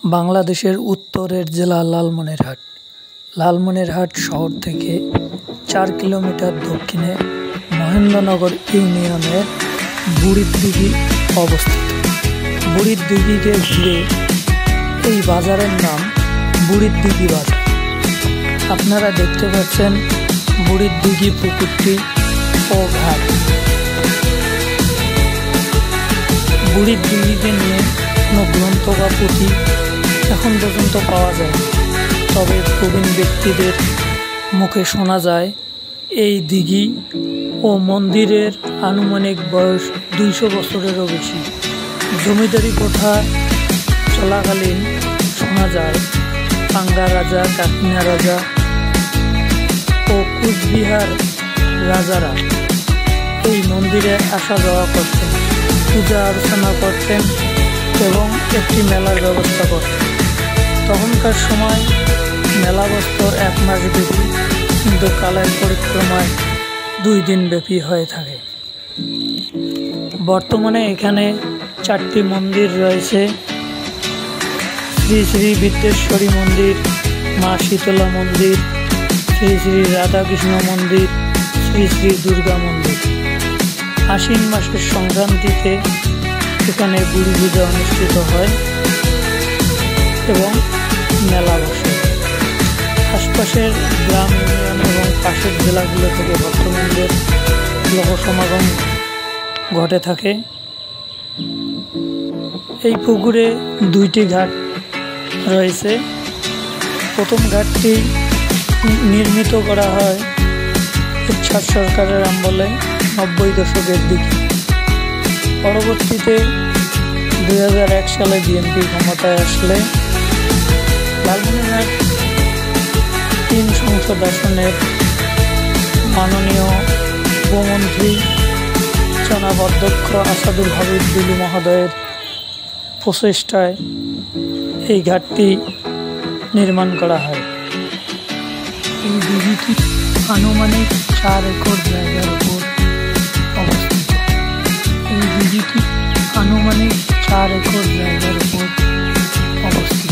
বাংলাদেশের উত্তরের জেলা লালমনিরহাট। লালমনিরহাট শহর থেকে ৪ কিলোমিটার দক্ষিণে মহেন্দ্রনগর ইউনিয়নের বুড়িরদিঘি অবস্থিত। বুড়িরদিঘিকে ঘিরে এই বাজারের নাম বুড়িরদিঘি বাজার। আপনারা দেখতে পাচ্ছেন বুড়িরদিঘি পুকুরটি ও ঘাট। বুড়িরদিঘিকে নিয়ে কোনো গ্রন্থ বা পুঁথি এখন পর্যন্ত পাওয়া যায়, তবে প্রবীণ ব্যক্তিদের মুখে শোনা যায় এই দিঘি ও মন্দিরের আনুমানিক বয়স ২০০ বছরেরও বেশি। জমিদারি প্রথা চলাকালীন শোনা যায় পাঙ্গা রাজা, কাকিনা রাজা ও কুচবিহার রাজারা এই মন্দিরে আসা যাওয়া করতেন, পূজা অর্চনা করতেন এবং একটি মেলার ব্যবস্থা করতেন। তখনকার সময় মেলা বসত ১ মাস ব্যাপী, কিন্তু কালের পরিক্রমায় ২ দিন ব্যাপী হয়ে থাকে। বর্তমানে এখানে ৪টি মন্দির রয়েছে: শ্রী শ্রী বিদ্যেশ্বরী মন্দির, মা শীতলা মন্দির, শ্রী শ্রী রাধাকৃষ্ণ মন্দির, শ্রী শ্রী দুর্গা মন্দির। আশ্বিন মাসের সংক্রান্তিতে এখানে বুড়ি পূজা অনুষ্ঠিত হয় এবং মেলা বসে। আশপাশের গ্রাম, ইউনিয়ন এবং পাশের জেলাগুলো থেকে ভক্তবৃন্দের লোকসমাগম ঘটে থাকে। এই পুকুরে ২টি ঘাট রয়েছে। প্রথম ঘাটটি নির্মিত করা হয় এরশাদ সরকারের আমলে ৯০ দশকের দিকে। পরবর্তীতে ২০০১ সালে বিএনপি ক্ষমতায় আসলে লালমনিরহাট ৩ সংসদ আসনের মাননীয় উপমন্ত্রী জনাব অধ্যক্ষ আসাদুল হাবিব দুলু মহোদয়ের প্রচেষ্টায় এই ঘাটটি নির্মাণ করা হয়। এই দিঘিটি আনুমানিক ৪ একর জায়গার উপর অবস্থিত। এই দিঘিটি আনুমানিক ৪ একর জায়গার উপর অবস্থিত।